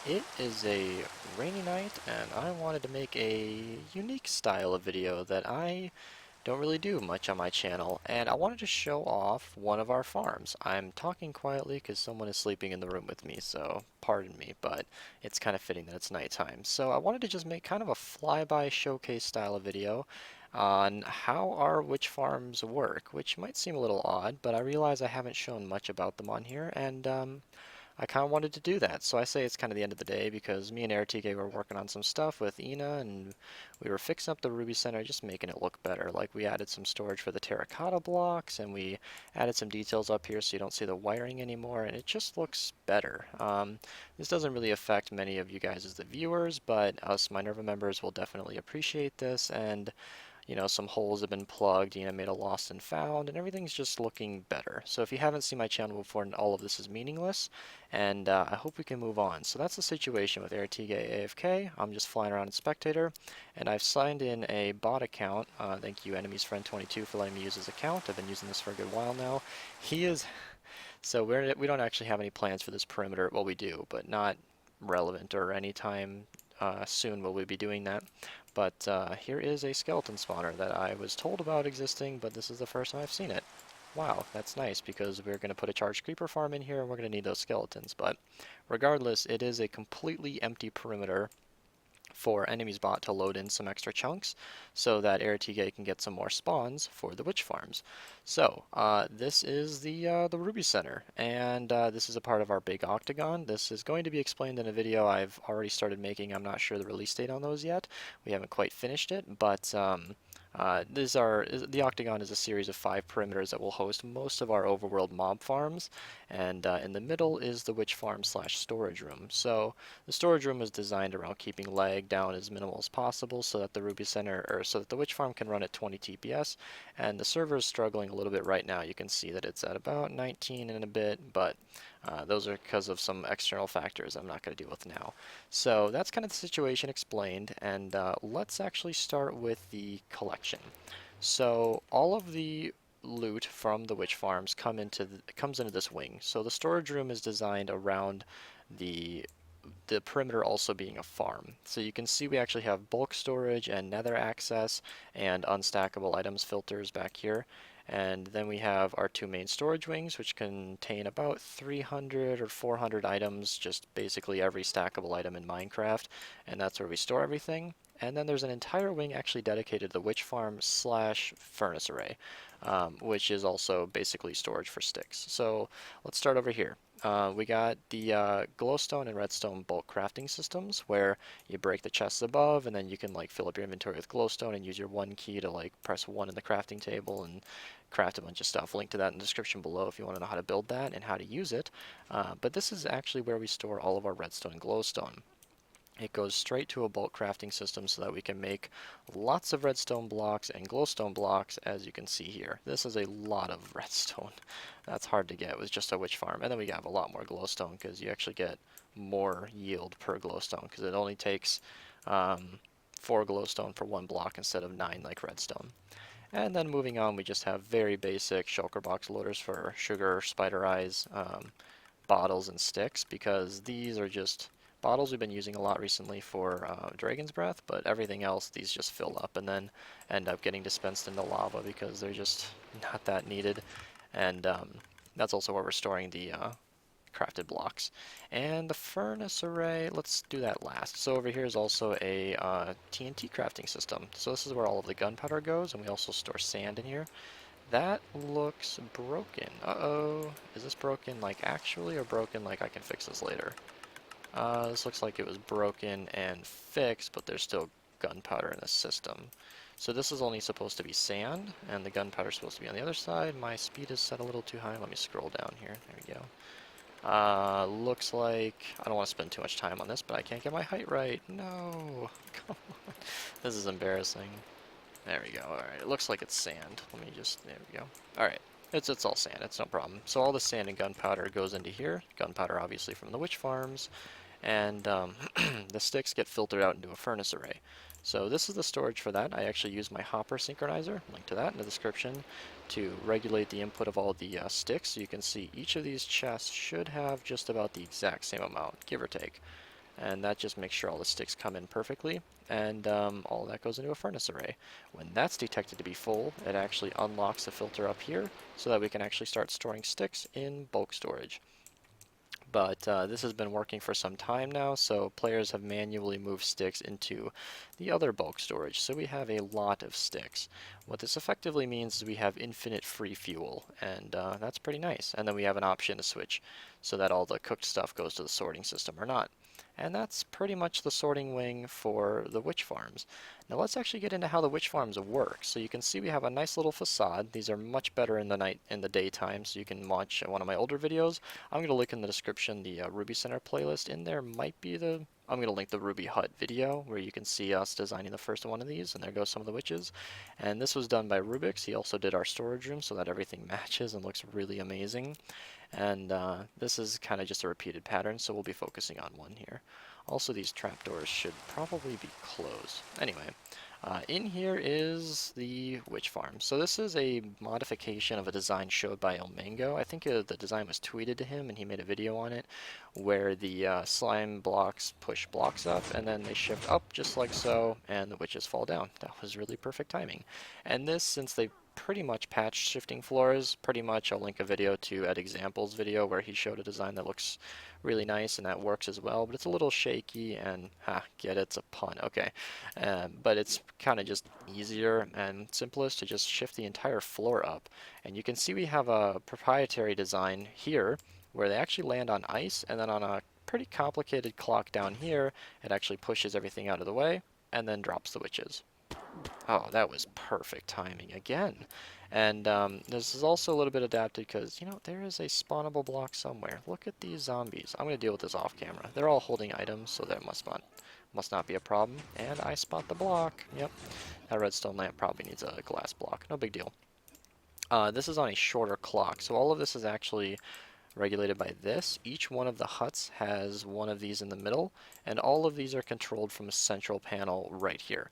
It is a rainy night, and I wanted to make a unique style of video that I don't really do much on my channel, and I wanted to show off one of our farms. I'm talking quietly because someone is sleeping in the room with me, so pardon me, but it's kind of fitting that it's nighttime. So I wanted to just make kind of a flyby showcase style of video on how our witch farms work, which might seem a little odd, but I realize I haven't shown much about them on here, and I kind of wanted to do that. So I say it's kind of the end of the day because me and RTK were working on some stuff with Ina, and we were fixing up the Ruby Center, just making it look better. Like we added some storage for the terracotta blocks, and we added some details up here so you don't see the wiring anymore, and it just looks better. This doesn't really affect many of you guys as the viewers, but us Minerva members will definitely appreciate this, and some holes have been plugged, made a lost and found, and everything's just looking better. So if you haven't seen my channel before, all of this is meaningless, and I hope we can move on. So that's the situation with AirTG AFK. I'm just flying around in Spectator, and I've signed in a bot account. Thank you, Enemies Friend 22, for letting me use his account. I've been using this for a good while now. He is... So we don't actually have any plans for this perimeter. Well, we do, but not relevant or anytime soon will we be doing that. But here is a skeleton spawner that I was told about existing, but this is the first time I've seen it. Wow, that's nice because we're going to put a charged creeper farm in here and we're going to need those skeletons. But regardless, it is a completely empty perimeter for enemies bot to load in some extra chunks so that AirTK can get some more spawns for the witch farms. So this is the Ruby Center, and this is a part of our big octagon. This is going to be explained in a video I've already started making. I'm not sure the release date on those yet. We haven't quite finished it, but the Octagon is a series of 5 perimeters that will host most of our overworld mob farms, and in the middle is the witch farm slash storage room. So the storage room is designed around keeping lag down as minimal as possible so that the Ruby Center, or so that the witch farm can run at 20 TPS, and the server is struggling a little bit right now. You can see that it's at about 19 and a bit, but those are because of some external factors I'm not going to deal with now. So that's kind of the situation explained, and let's actually start with the collection. So all of the loot from the witch farms comes into this wing. So the storage room is designed around the perimeter also being a farm. So you can see we actually have bulk storage and nether access and unstackable items filters back here. And then we have our 2 main storage wings, which contain about 300 or 400 items, just basically every stackable item in Minecraft, and that's where we store everything. And then there's an entire wing actually dedicated to the witch farm slash furnace array, which is also basically storage for sticks. So let's start over here. We got the glowstone and redstone bulk crafting systems where you break the chests above and then you can like fill up your inventory with glowstone and use your 1 key to like press 1 in the crafting table and craft a bunch of stuff. Link to that in the description below if you want to know how to build that and how to use it. But this is actually where we store all of our redstone and glowstone. It goes straight to a bulk crafting system so that we can make lots of redstone blocks and glowstone blocks, as you can see here. This is a lot of redstone. That's hard to get with just a witch farm. And then we have a lot more glowstone because you actually get more yield per glowstone because it only takes 4 glowstone for 1 block instead of 9 like redstone. And then moving on, we just have very basic shulker box loaders for sugar, spider eyes, bottles, and sticks because these are just bottles we've been using a lot recently for Dragon's Breath, but everything else, these just fill up and then end up getting dispensed into lava because they're just not that needed. And that's also where we're storing the crafted blocks. And the furnace array, let's do that last. So over here is also a TNT crafting system. So this is where all of the gunpowder goes, and we also store sand in here. That looks broken. Uh-oh. Is this broken like actually, or broken like I can fix this later? This looks like it was broken and fixed, but there's still gunpowder in the system. So this is only supposed to be sand, and the gunpowder is supposed to be on the other side. My speed is set a little too high. Let me scroll down here. There we go. Looks like... I don't want to spend too much time on this, but I can't get my height right. No! Come on. This is embarrassing. There we go. Alright, it looks like it's sand. Let me just... There we go. Alright. It's all sand. It's no problem. So all the sand and gunpowder goes into here. Gunpowder obviously from the witch farms. And the sticks get filtered out into a furnace array. So this is the storage for that. I actually use my hopper synchronizer, link to that in the description, to regulate the input of all the sticks. So you can see each of these chests should have just about the exact same amount, give or take. and that just makes sure all the sticks come in perfectly, and all that goes into a furnace array. When that's detected to be full, it actually unlocks the filter up here so that we can actually start storing sticks in bulk storage. But this has been working for some time now, so players have manually moved sticks into the other bulk storage, so we have a lot of sticks. What this effectively means is we have infinite free fuel, and that's pretty nice. And then we have an option to switch so that all the cooked stuff goes to the sorting system or not. And that's pretty much the sorting wing for the witch farms. Now let's actually get into how the witch farms work. So you can see we have a nice little facade. These are much better in the daytime, so you can watch one of my older videos. I'm going to link in the description the Ruby Center playlist. In there might be I'm going to link the Rubihut video where you can see us designing the first one of these, and there goes some of the witches. And this was done by Rubix. He also did our storage room so that everything matches and looks really amazing. And this is kind of just a repeated pattern, so we'll be focusing on one here. Also, these trapdoors should probably be closed. Anyway, in here is the witch farm. So this is a modification of a design showed by El Mango. I think the design was tweeted to him and he made a video on it where the slime blocks push blocks up and then they shift up just like so and the witches fall down. That was really perfect timing. And this, since they pretty much patched shifting floors, pretty much I'll link a video to Eddxample's video where he showed a design that looks really nice and that works as well, but it's a little shaky and, get it, it's a pun, okay. But it's kind of just easier and simplest to just shift the entire floor up. And you can see we have a proprietary design here where they actually land on ice, and then on a pretty complicated clock down here, it actually pushes everything out of the way and then drops the witches. Oh, that was perfect timing again. And this is also a little bit adapted because, you know, there is a spawnable block somewhere. Look at these zombies. I'm going to deal with this off camera. They're all holding items, so that must not be a problem. And I spot the block. Yep. That redstone lamp probably needs a glass block. No big deal. This is on a shorter clock, so all of this is actually regulated by this. Each one of the huts has one of these in the middle, and all of these are controlled from a central panel right here.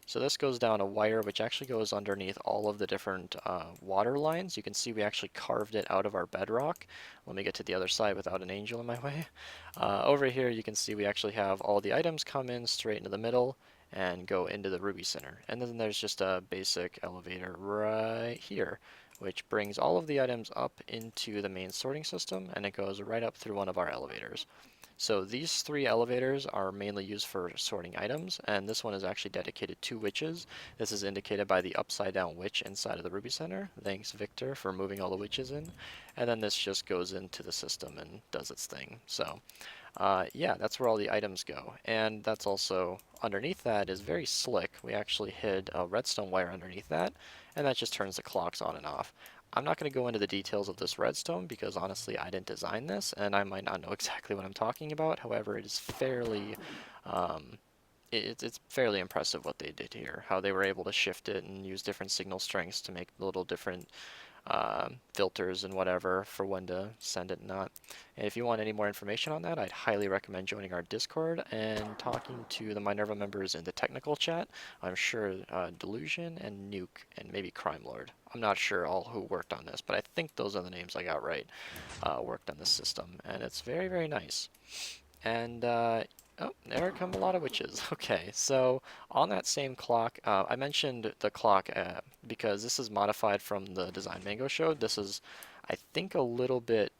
So this goes down a wire which actually goes underneath all of the different water lines. You can see we actually carved it out of our bedrock. Let me get to the other side without an angel in my way. Over here you can see we actually have all the items come in straight into the middle and go into the Ruby Center. And then there's just a basic elevator right here, which brings all of the items up into the main sorting system, and it goes right up through one of our elevators. So these three elevators are mainly used for sorting items, and this one is actually dedicated to witches. This is indicated by the upside down witch inside of the Ruby Center. Thanks, Victor, for moving all the witches in. And then this just goes into the system and does its thing. So yeah, that's where all the items go. And that's also, underneath that is very slick. We actually hid a redstone wire underneath that, and that just turns the clocks on and off. I'm not going to go into the details of this redstone because honestly I didn't design this and I might not know exactly what I'm talking about. However, it is fairly it's fairly impressive what they did here, how they were able to shift it and use different signal strengths to make little different filters and whatever for when to send it and not. And if you want any more information on that, I'd highly recommend joining our Discord and talking to the Minerva members in the technical chat. I'm sure Delusion and Nuke and maybe Crime Lord. I'm not sure all who worked on this, but I think those are the names I got right, worked on this system. And it's very, very nice. And oh, there come a lot of witches. Okay, so on that same clock, I mentioned the clock because this is modified from the design Mango showed. This is, I think, a little bit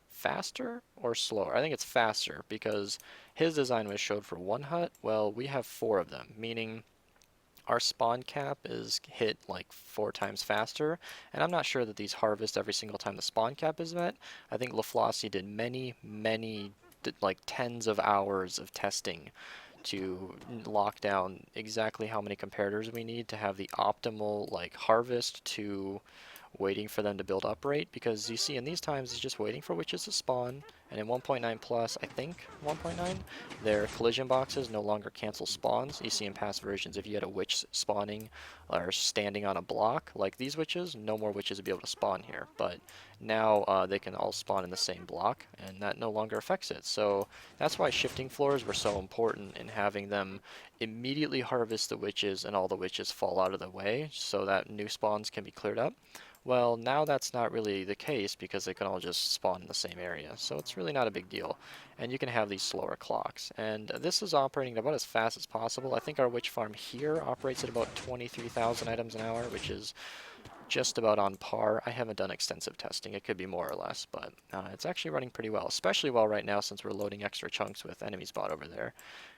faster or slower. I think it's faster because his design was showed for one hut. Well, we have 4 of them, meaning our spawn cap is hit like 4 times faster, and I'm not sure that these harvest every single time the spawn cap is met. I think LaFlossie did many, like tens of hours of testing to lock down exactly how many comparators we need to have the optimal like harvest to waiting for them to build up rate, because you see in these times it's just waiting for witches to spawn, and in 1.9 plus, I think 1.9, their collision boxes no longer cancel spawns. You see in past versions if you had a witch spawning or standing on a block like these witches, no more witches would be able to spawn here, but now they can all spawn in the same block and that no longer affects it. So that's why shifting floors were so important in having them immediately harvest the witches and all the witches fall out of the way so that new spawns can be cleared up. Well, now that's not really the case because they can all just spawn in the same area. So it's It's really not a big deal. And you can have these slower clocks. And this is operating about as fast as possible. I think our witch farm here operates at about 23,000 items an hour, which is just about on par. I haven't done extensive testing. It could be more or less, but it's actually running pretty well, especially well right now since we're loading extra chunks with enemy spot over there.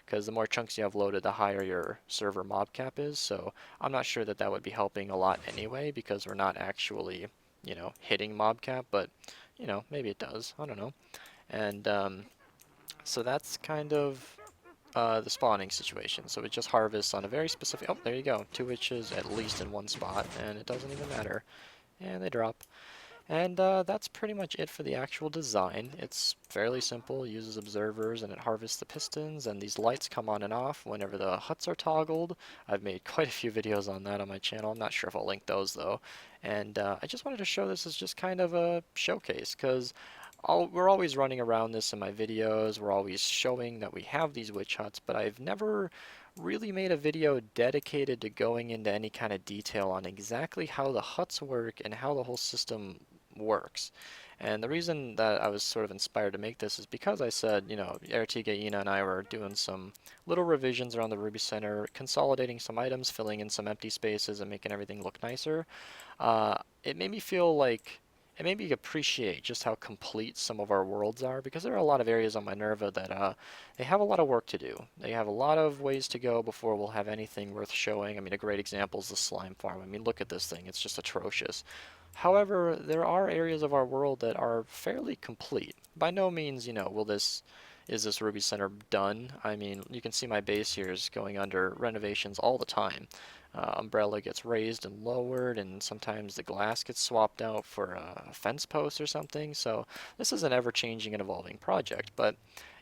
Because the more chunks you have loaded, the higher your server mob cap is. So I'm not sure that that would be helping a lot anyway, because we're not actually, hitting mob cap, but, maybe it does. I don't know. And so that's kind of the spawning situation. So it just harvests on a very specific... Oh, there you go. 2 witches at least in one spot, and it doesn't even matter. And they drop. And that's pretty much it for the actual design. It's fairly simple. It uses observers, and it harvests the pistons, and these lights come on and off whenever the huts are toggled. I've made quite a few videos on that on my channel. I'm not sure if I'll link those, though. And I just wanted to show this as just kind of a showcase, because we're always running around this in my videos. We're always showing that we have these witch huts, but I've never really made a video dedicated to going into any kind of detail on exactly how the huts work and how the whole system works. And the reason that I was sort of inspired to make this is because I said, Ertiga, Ina, and I were doing some little revisions around the Ruby Center, consolidating some items, filling in some empty spaces, and making everything look nicer. It made me feel like it made me appreciate just how complete some of our worlds are, because there are a lot of areas on Minerva that they have a lot of work to do. They have a lot of ways to go before we'll have anything worth showing. I mean, a great example is the slime farm. I mean, look at this thing. It's just atrocious. However, there are areas of our world that are fairly complete. By no means, is this Ruby Center done? I mean, you can see my base here is going under renovations all the time. Umbrella gets raised and lowered, and sometimes the glass gets swapped out for a fence post or something. So this is an ever-changing and evolving project. But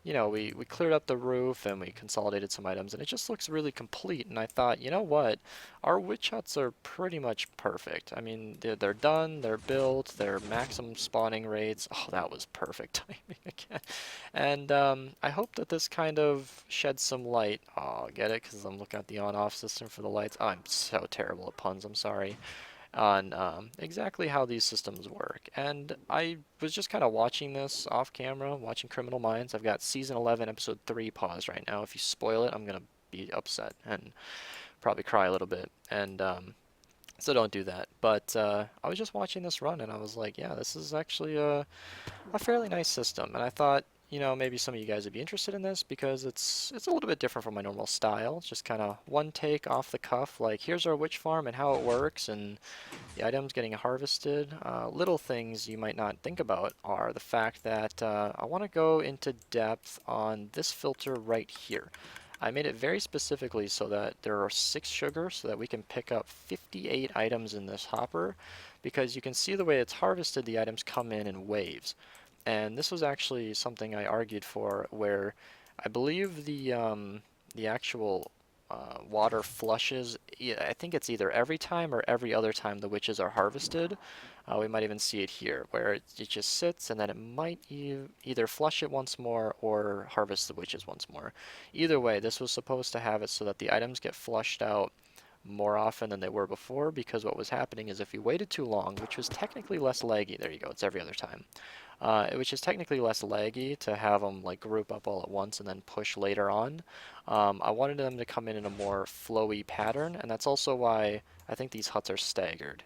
we cleared up the roof and we consolidated some items, and it just looks really complete. And I thought, you know what? Our witch huts are pretty much perfect. I mean, they're done, they're built, they're maximum spawning rates. Oh, that was perfect timing again. And I hope that this kind of sheds some light. Oh, get it? Because I'm looking at the on-off system for the lights. Oh, I'm so terrible at puns, I'm sorry. On exactly how these systems work. And I was just kind of watching this off camera, watching Criminal Minds. I've got season 11, episode 3 paused right now. If you spoil it, I'm going to be upset and probably cry a little bit. And so don't do that. But I was just watching this run, and I was like, yeah, this is actually a fairly nice system. And I thought, maybe some of you guys would be interested in this, because it's a little bit different from my normal style. It's just kind of one take off the cuff, like here's our witch farm and how it works, and the items getting harvested. Little things you might not think about are the fact that I want to go into depth on this filter right here. I made it very specifically so that there are 6 sugar, so that we can pick up 58 items in this hopper, because you can see the way it's harvested, the items come in waves. And this was actually something I argued for, where I believe the actual water flushes. I think it's either every time or every other time the witches are harvested. We might even see it here, where it just sits, and then it might either flush it once more or harvest the witches once more. Either way, this was supposed to have it so that the items get flushed out more often than they were before, because what was happening is if you waited too long, which was technically less laggy, there you go, it's every other time, which is technically less laggy to have them like group up all at once and then push later on. I wanted them to come in a more flowy pattern, and that's also why I think these huts are staggered.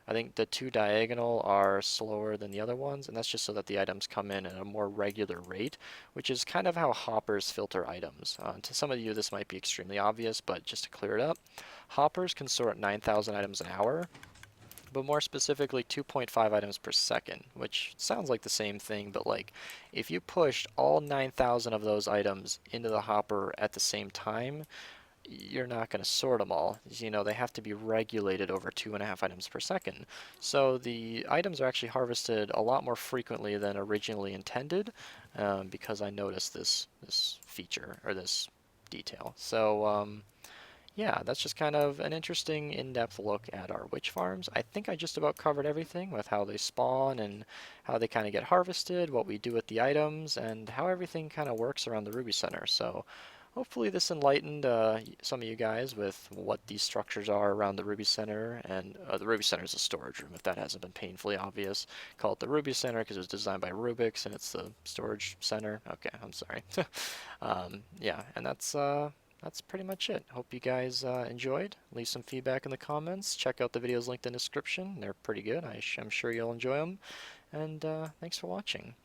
I think the 2 diagonal are slower than the other ones, and that's just so that the items come in at a more regular rate, which is kind of how hoppers filter items. To some of you, this might be extremely obvious, but just to clear it up, hoppers can sort 9,000 items an hour, but more specifically 2.5 items per second, which sounds like the same thing, but like if you pushed all 9,000 of those items into the hopper at the same time, you're not going to sort them all. They have to be regulated over 2.5 items per second. So the items are actually harvested a lot more frequently than originally intended, because I noticed this feature, or this detail. So yeah, that's just kind of an interesting in-depth look at our witch farms. I think I just about covered everything with how they spawn and how they kind of get harvested, what we do with the items, and how everything kind of works around the Ruby Center. So hopefully this enlightened some of you guys with what these structures are around the Ruby Center. And the Ruby Center is a storage room, if that hasn't been painfully obvious. Call it the Ruby Center because it was designed by Rubix and it's the storage center. Okay, I'm sorry. Yeah, and that's pretty much it. Hope you guys enjoyed. Leave some feedback in the comments. Check out the videos linked in the description. They're pretty good. I'm sure you'll enjoy them. And thanks for watching.